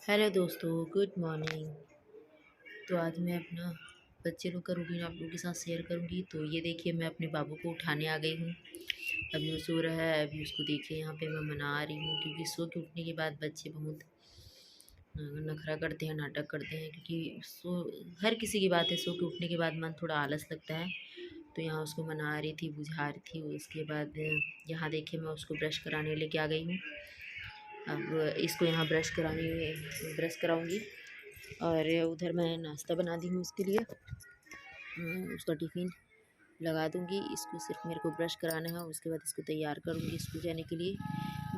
Hello दोस्तों, good morning. तो आज मैं अपना बच्चे लोग का रूटीन आप लोगों के साथ शेयर करूंगी। तो ये देखिए, मैं अपने बाबू को उठाने आ गई हूँ। अभी वो सो रहा है। अभी उसको देखिए यहाँ पे मैं मना रही हूँ, क्योंकि सो के उठने के बाद बच्चे बहुत नखरा करते हैं, नाटक करते हैं। क्योंकि सो हर किसी की बात है, सो के उठने के बाद मन थोड़ा आलस लगता है। तो यहाँ उसको मना रही थी, बुझा रही थी। उसके बाद यहाँ देखिए, मैं उसको ब्रश कराने लेके आ गई हूँ। अब इसको यहाँ ब्रश कराऊंगी। और उधर मैं नाश्ता बना दी हूँ उसके लिए। उसका टिफ़िन लगा दूँगी। इसको सिर्फ मेरे को ब्रश कराना है, उसके बाद इसको तैयार करूँगी स्कूल जाने के लिए।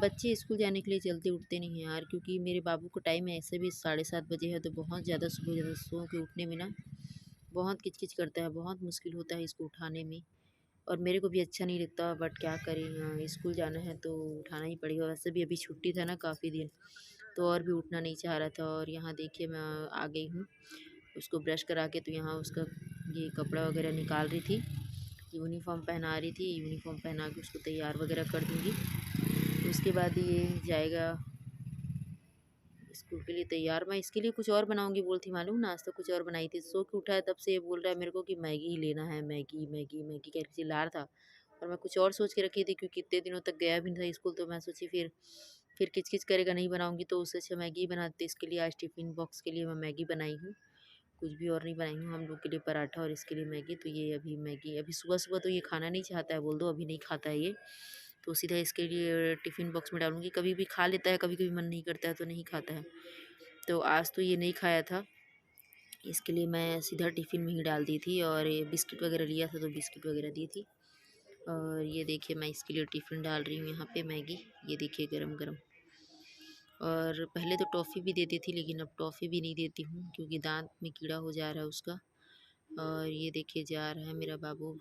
बच्चे स्कूल जाने के लिए जल्दी उठते नहीं हैं यार, क्योंकि मेरे बाबू का टाइम ऐसे भी 7:30 बजे है। तो बहुत ज़्यादा सुबह ज़्यादा सो के उठने में ना बहुत किच-किच करता है, बहुत मुश्किल होता है इसको उठाने में। और मेरे को भी अच्छा नहीं लगता, बट क्या करें, स्कूल जाना है तो उठाना ही पड़ेगा। वैसे भी अभी छुट्टी था ना काफ़ी दिन, तो और भी उठना नहीं चाह रहा था। और यहाँ देखिए, मैं आ गई हूँ उसको ब्रश करा के। तो यहाँ उसका ये कपड़ा वगैरह निकाल रही थी, यूनिफ़ॉर्म पहना रही थी। यूनिफ़ॉर्म पहना के उसको तैयार वगैरह कर दूँगी। उसके बाद ये जाएगा स्कूल के लिए तैयार। मैं इसके लिए कुछ और बनाऊँगी बोलती, मालूम नाश्ता कुछ और बनाई थी। सो के उठा है तब से ये बोल रहा है मेरे को कि मैगी ही लेना है, मैगी मैगी मैगी करके चिल्ला रहा था। और मैं कुछ और सोच के रखी थी, क्योंकि इतने दिनों तक गया भी नहीं था स्कूल। तो मैं सोची फिर किच-किच करेगा, नहीं बनाऊँगी तो उससे अच्छा मैगी ही बना देती। इसके लिए आज टिफ़िन बॉक्स के लिए मैं मैगी बनाई हूँ। कुछ भी और नहीं बनाई हूँ, हम लोग के लिए पराठा और इसके लिए मैगी। तो ये अभी मैगी, अभी सुबह-सुबह तो ये खाना नहीं चाहता है, बोल दो अभी नहीं खाता है ये। तो सीधा इसके लिए टिफ़िन बॉक्स में डालूँगी। कभी भी खा लेता है, कभी-कभी मन नहीं करता है तो नहीं खाता है। तो आज तो ये नहीं खाया था, इसके लिए मैं सीधा टिफ़िन में ही डाल दी थी। और ये बिस्किट वगैरह लिया था तो बिस्किट वगैरह दी थी। और ये देखिए, मैं इसके लिए टिफ़िन डाल रही हूँ यहाँ पे मैगी। ये देखिए गरम-गरम। और पहले तो टॉफ़ी भी देती थी, लेकिन अब टॉफ़ी भी नहीं देती हूँ, क्योंकि दाँत में कीड़ा हो जा रहा है उसका। और ये देखिए, जा रहा है मेरा बाबू।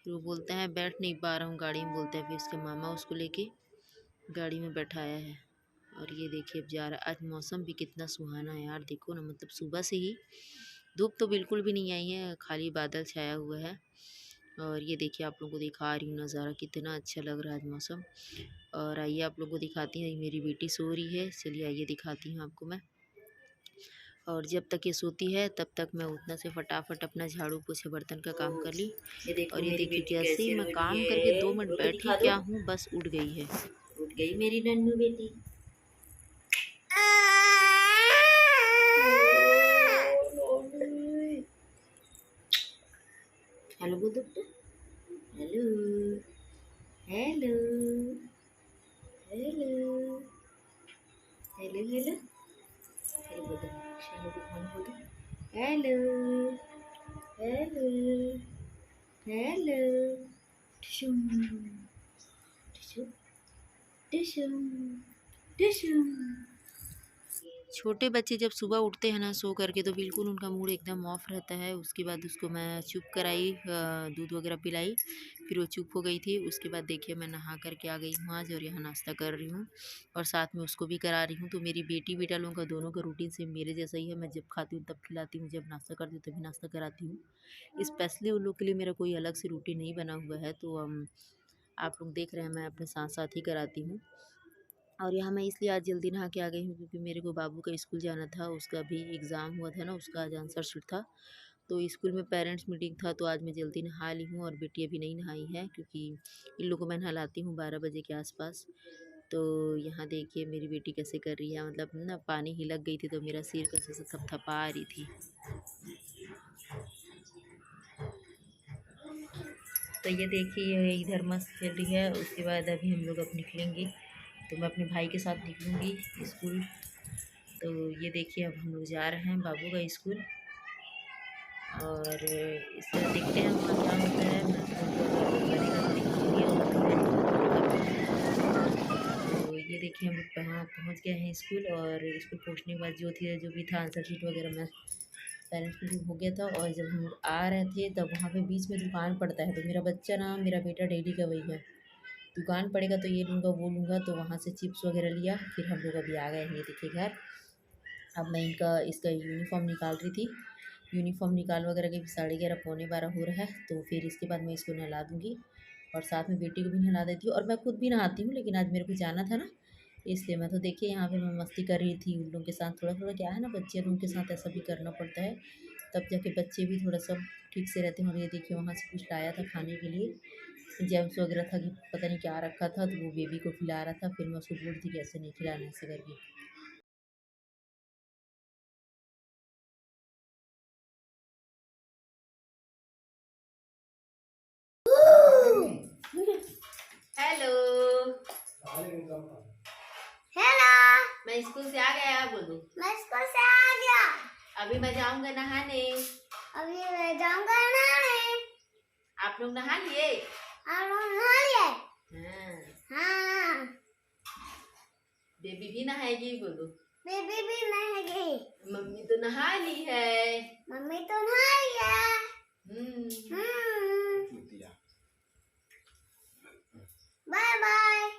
फिर वो बोलता है बैठ नहीं पा रहा हूँ गाड़ी में, बोलता है। फिर इसके मामा उसको लेके गाड़ी में बैठाया है। और ये देखिए अब जा रहा है। आज मौसम भी कितना सुहाना है यार, देखो ना, मतलब सुबह से ही धूप तो बिल्कुल भी नहीं आई है, खाली बादल छाया हुआ है। और ये देखिए, आप लोगों को दिखा रही हूँ नज़ारा, कितना अच्छा लग रहा है आज मौसम। और आइए आप लोगों को दिखाती हैं, मेरी बेटी सो रही है। चलिए आइए दिखाती हूँ आपको मैं। और जब तक ये सोती है तब तक मैं उतना से फटाफट अपना झाड़ू पोछे बर्तन का काम कर ली। ये और देखो ये मेरी देखिए, बेटी जैसे ही कैसी मैं रोई काम करके है। 2 मिनट रो के बैठी दिखा दो। क्या हूँ, बस उठ गई है। उठ गई मेरी नन्नू बेटी। हेलो बोल दो बेटा। Hello hello hello hello hello hello बोल दो। हेलो गुड मॉर्निंग बोल दो। Hello hello hello tissue tissue tissue tissue. छोटे बच्चे जब सुबह उठते हैं ना सो करके, तो बिल्कुल उनका मूड एकदम ऑफ रहता है। उसके बाद उसको मैं चुप कराई, दूध वगैरह पिलाई। फिर वो चुप हो गई थी। उसके बाद देखिए, मैं नहा करके आ गई हूँ आज, और यहाँ नाश्ता कर रही हूँ और साथ में उसको भी करा रही हूँ। तो मेरी बेटी बेटा लोगों का दोनों का रूटीन सेम मेरे जैसा ही है। मैं जब खाती हूँ तब खिलाती हूँ, जब नाश्ता करती हूँ तभी नाश्ता कराती हूँ। स्पेशली उन लोग के लिए मेरा कोई अलग से रूटीन नहीं बना हुआ है। तो आप लोग देख रहे हैं, मैं अपने साथ साथ ही कराती हूँ। और यहाँ मैं इसलिए आज जल्दी नहा के आ गई हूँ, क्योंकि मेरे को बाबू का स्कूल जाना था। उसका भी एग्ज़ाम हुआ था ना, उसका आज आंसर शीट था। तो स्कूल में पेरेंट्स मीटिंग था, तो आज मैं जल्दी नहा ली हूँ। और बेटी अभी नहीं नहाई है, क्योंकि इन लोगों को मैं नहलाती हूँ 12 बजे के आसपास। तो यहाँ देखिए मेरी बेटी कैसे कर रही है, मतलब ना पानी ही लग गई थी तो मेरा सिर कैसे से थपथपा रही थी। तो ये देखिए, ये इधर मस्त खेल रही है। उसके बाद अभी हम लोग अब निकलेंगे, तो मैं अपने भाई के साथ निकलूँगी स्कूल। तो ये देखिए, अब हम लोग जा रहे हैं बाबू का स्कूल। और इससे देखते हैं वहाँ क्या होता है। मैं तो अगर बनेगा तो दिखाऊंगी, और नहीं तो ये देखिए, हम लोग कहाँ पहुँच गए हैं स्कूल। और स्कूल पहुँचने के बाद जो भी था आंसर शीट वगैरह में पेरेंट्स मीटिंग हो गया था। और जब हम लोग आ रहे थे तब वहाँ पे बीच में दुकान पड़ता है। तो मेरा बच्चा ना, मेरा बेटा डेली का वही है, दुकान पड़ेगा तो ये लूँगा वो लूँगा। तो वहाँ से चिप्स वगैरह लिया। फिर हम लोग अभी आ गए हैं, ये देखिए घर। अब मैं इसका यूनिफ़ॉर्म निकाल रही थी। यूनिफ़ॉर्म निकाल वगैरह के 11:30 पौने 12 हो रहा है। तो फिर इसके बाद मैं इसको नहला दूँगी, और साथ में बेटी को भी नहला देती हूँ। और मैं खुद भी नहाती हूँ, लेकिन आज मेरे को जाना था ना, इसलिए मैं तो देखिए यहाँ पे मैं मस्ती कर रही थी उन लोगों के साथ। थोड़ा थोड़ा क्या है ना, बच्चे हैं तो उनके साथ ऐसा भी करना पड़ता है, तब जाके बच्चे भी थोड़ा सा ठीक से रहते हैं। और ये देखिए वहाँ से कुछ लाया था खाने के लिए, जेम्स वगैरह था कि पता नहीं क्या रखा था, तो वो बेबी को खिला रहा था। फिर मैं उसको बोल रही थी कि ऐसे नहीं खिलाना, ऐसे करके। हेलो। हेलो। मैं स्कूल से आ गया, बोलो। मैं स्कूल से आ गया। अभी मैं जाऊंगा नहाने। अभी मैं जाऊंगा नहाने। आप लोग नहा लिए? आप लोग नहा लिए? हाँ। हाँ। बेबी भी नहाएगी, बोलो। बेबी भी नहाएगी। मम्मी तो नहा ली है। मम्मी तो नहा ली है। हम्म। Bye bye.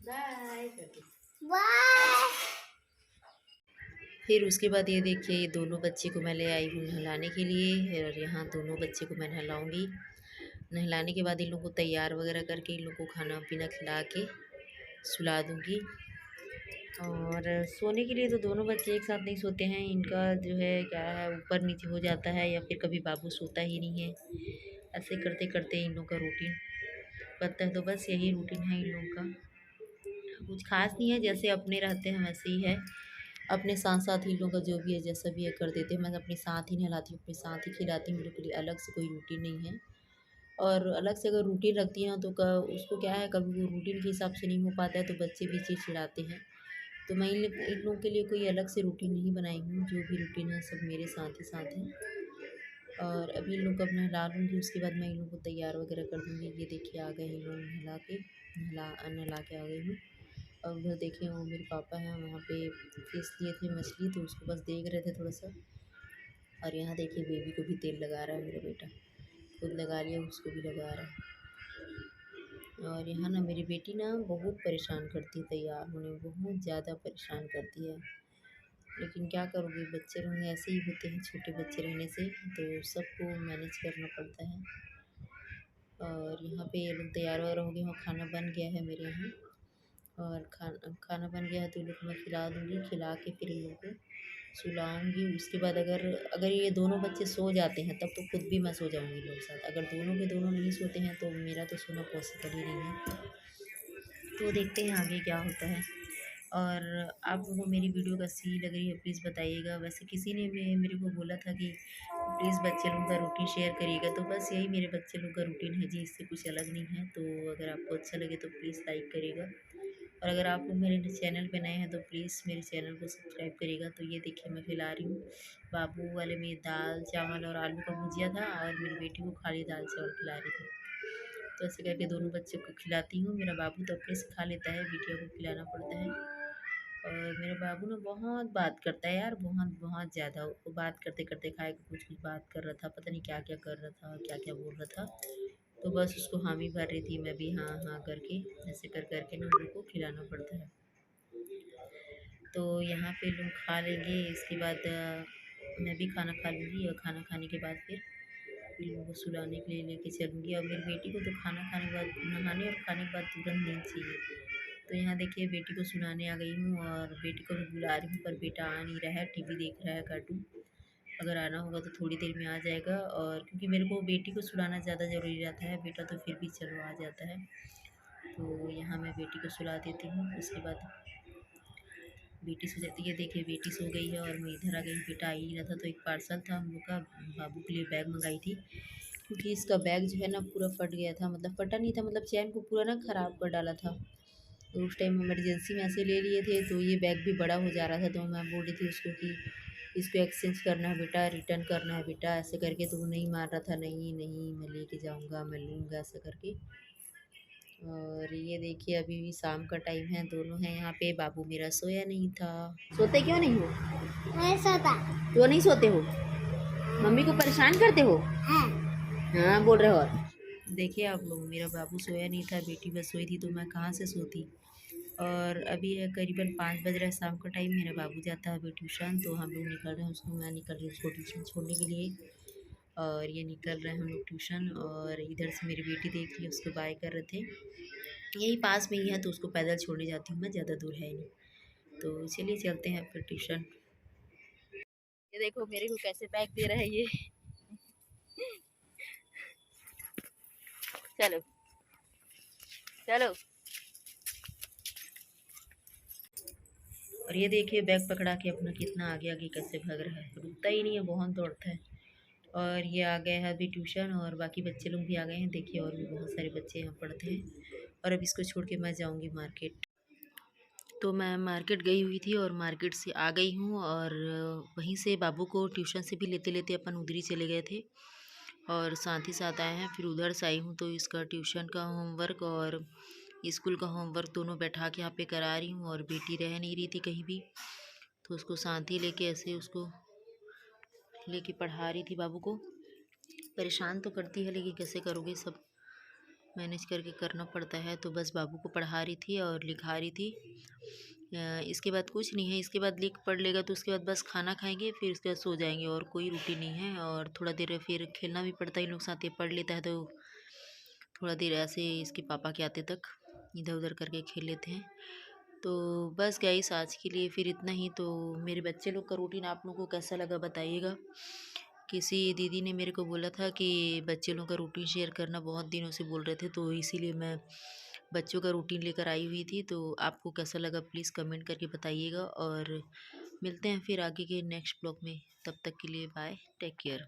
बाय। बाय। फिर उसके बाद ये देखिए, ये दोनों बच्चे को मैं ले आई हूँ नहलाने के लिए, और यहाँ दोनों बच्चे को मैं नहलाऊँगी। नहलाने के बाद इन लोगों को तैयार वगैरह करके इन लोगों को खाना पीना खिला के सुला दूँगी। और सोने के लिए तो दोनों बच्चे एक साथ नहीं सोते हैं, इनका जो है क्या है, ऊपर नीचे हो जाता है, या फिर कभी बाबू सोता ही नहीं है। ऐसे करते करते इन लोगों का रूटीन बनता है। तो बस यही रूटीन है इन लोगों का, कुछ खास नहीं है, जैसे अपने रहते हैं वैसे ही है। अपने साथ साथ ही लोगों का जो भी है जैसा भी है कर देते हैं। मैं अपने साथ ही नहलाती हूँ, अपने साथ ही खिलाती हूँ। मेरे के लिए अलग से कोई रूटीन नहीं है। और अलग से अगर रूटीन रखती हैं तो उसको क्या है, कभी वो रूटीन के हिसाब से नहीं हो पाता है तो बच्चे भी चिड़चिड़ाते हैं। तो मैं इन लोगों के लिए कोई अलग से रूटीन नहीं बनाई हूँ, जो भी रूटीन है सब मेरे साथ ही साथ है। और अभी इन लोग को अब नहला लूँगी, उसके बाद मैं इन लोगों को तैयार वगैरह कर दूँगी। ये देखिए आ गए इन लोग नहला के आ गई हूँ। और उधर देखिए वो मेरे पापा हैं, वहाँ पे फिश लिए थे, मछली, तो उसको बस देख रहे थे थोड़ा सा। और यहाँ देखिए बेबी को भी तेल लगा रहा है मेरा बेटा, खुद लगा लिया, उसको भी लगा रहा है। और यहाँ ना मेरी बेटी ना बहुत परेशान करती है तैयार होने में, बहुत ज़्यादा परेशान करती है। लेकिन क्या करोगे, बच्चे लोग ऐसे ही होते हैं, छोटे बच्चे रहने से तो सबको मैनेज करना पड़ता है। और यहाँ पे ये लोग तैयार वगैरह हो गए हैं, खाना बन गया है मेरे यहाँ। और खाना बन गया है तो इन लोग को मैं खिला दूँगी, खिला के फिर इन लोग को सुलाऊँगी। उसके बाद अगर अगर ये दोनों बच्चे सो जाते हैं तब तो खुद भी मैं सो जाऊँगी इन लोगों के साथ। अगर दोनों के दोनों नहीं सोते हैं तो मेरा तो सोना पॉसिबल ही नहीं है। तो देखते हैं आगे क्या होता है। और आप लोगों को मेरी वीडियो कैसी लग रही है प्लीज़ बताइएगा। वैसे किसी ने मेरे को बोला था कि प्लीज़ बच्चे लोगों का रूटीन शेयर करिएगा, तो बस यही मेरे बच्चे लोग का रूटीन है जी, इससे कुछ अलग नहीं है। तो अगर आपको अच्छा लगे तो प्लीज़ लाइक करिएगा। और अगर आप लोग मेरे चैनल पे नए हैं तो प्लीज़ मेरे चैनल को सब्सक्राइब करिएगा। तो ये देखिए मैं खिला रही हूँ बाबू वाले में दाल चावल और आलू का भुजिया था, और मेरी बेटी को खाली दाल चावल खिला रही थी। तो ऐसे करके दोनों बच्चों को खिलाती हूँ। मेरा बाबू तो अपने से खा लेता है, बिटिया को खिलाना पड़ता है। और मेरा बाबू ना बहुत बात करता है यार, बहुत बहुत ज़्यादा। वो बात करते करते खाएगा, कुछ कुछ बात कर रहा था, पता नहीं क्या क्या कर रहा था, क्या क्या बोल रहा था। तो बस उसको हामी भर रही थी, मैं भी हाँ हाँ करके, ऐसे कर करके ना उन लोग को खिलाना पड़ता है। तो यहाँ पे लोग खा लेंगे, इसके बाद मैं भी खाना खा लूँगी। और खाना खाने के बाद फिर इन लोगों को सुलाने के लिए लेके चलूँगी। और मेरी बेटी को तो खाना खाने के बाद, नहाने और खाने के बाद तुरंत नींद चाहिए। तो यहाँ देखिए बेटी को सुलाने आ गई हूँ, और बेटी को भी बुला रही हूँ, पर बेटा आ नहीं रहा है, टीवी देख रहा है कार्टून। अगर आना होगा तो थोड़ी देर में आ जाएगा। और क्योंकि मेरे को बेटी को सुलाना ज़्यादा ज़रूरी रहता है, बेटा तो फिर भी चलो आ जाता है। तो यहाँ मैं बेटी को सुला देती हूँ, उसके बाद बेटी सो जाती है। देखिए बेटी सो गई है और मैं इधर आ गई, बेटा आ ही नहीं रहा था। तो एक पार्सल था हम लोग का, बाबू के लिए बैग मंगाई थी, क्योंकि इसका बैग जो है ना पूरा फट गया था, मतलब फटा नहीं था, मतलब चैन को पूरा ना ख़राब कर डाला था। तो उस टाइम इमरजेंसी में ऐसे ले लिए थे, तो ये बैग भी बड़ा हो जा रहा था। तो मैं बोल रही थी उसको कि इसको एक्सचेंज करना है बेटा, रिटर्न करना है बेटा, ऐसे करके। तो वो नहीं मान रहा था, नहीं नहीं मैं लेके जाऊँगा, मैं लूँगा, ऐसा करके। और ये देखिए अभी भी शाम का टाइम है, दोनों हैं यहाँ पे। बाबू मेरा सोया नहीं था। सोते क्यों नहीं हो? नहीं सोता। क्यों नहीं सोते हो? मम्मी को परेशान करते हो? हाँ। हाँ बोल रहे हो। और देखिए आप लोग, मेरा बाबू सोया नहीं था, बेटी बस सोई थी, तो मैं कहाँ से सोती। और अभी है करीबन 5 बज रहा है शाम का टाइम। मेरा बाबू जाता है अभी ट्यूशन, तो हम लोग निकल रहे हैं, उसको मैं निकल रही हूँ उसको ट्यूशन छोड़ने के लिए। और ये निकल रहे हैं हम लोग ट्यूशन। और इधर से मेरी बेटी देख रही है, उसको बाय कर रहे थे। यही पास में ही है तो उसको पैदल छोड़ने जाती हूँ मैं, ज़्यादा दूर है नहीं। तो चलिए चलते हैं फिर ट्यूशन। ये देखो मेरे को कैसे बैग दे रहा है ये। चलो चलो। और ये देखिए बैग पकड़ा के अपना कितना आगे आगे कैसे भाग रहा है, रुकता ही नहीं है, बहुत दौड़ता है। और ये आ गया है अभी ट्यूशन, और बाकी बच्चे लोग भी आ गए हैं, देखिए और भी बहुत सारे बच्चे यहाँ पढ़ते हैं। और अब इसको छोड़ के मैं जाऊँगी मार्केट। तो मैं मार्केट गई हुई थी और मार्केट से आ गई हूँ, और वहीं से बाबू को ट्यूशन से भी लेते लेते अपन उधर ही चले गए थे, और साथ ही साथ आए हैं। फिर उधर से आई हूँ तो इसका ट्यूशन का होमवर्क और स्कूल का होमवर्क दोनों बैठा के यहाँ पे करा रही हूँ। और बेटी रह नहीं रही थी कहीं भी, तो उसको साथ ही लेके ऐसे उसको लेके पढ़ा रही थी बाबू को। परेशान तो करती है लेकिन कैसे करोगे, सब मैनेज करके करना पड़ता है। तो बस बाबू को पढ़ा रही थी और लिखा रही थी। इसके बाद कुछ नहीं है, इसके बाद लिख पढ़ लेगा तो उसके बाद बस खाना खाएंगे, फिर उसके बाद सो जाएंगे, और कोई रूटीन नहीं है। और थोड़ा देर फिर खेलना भी पड़ता है इन लोग साथ, ये पढ़ लेता है तो थोड़ा देर ऐसे इसके पापा के आते तक इधर उधर करके खेल लेते हैं। तो बस गाइस आज के लिए फिर इतना ही। तो मेरे बच्चे लोग का रूटीन आप लोगों को कैसा लगा बताइएगा। किसी दीदी ने मेरे को बोला था कि बच्चे लोग का रूटीन शेयर करना, बहुत दिनों से बोल रहे थे, तो इसीलिए मैं बच्चों का रूटीन लेकर आई हुई थी। तो आपको कैसा लगा प्लीज़ कमेंट करके बताइएगा, और मिलते हैं फिर आगे के नेक्स्ट ब्लॉग में। तब तक के लिए बाय, टेक केयर।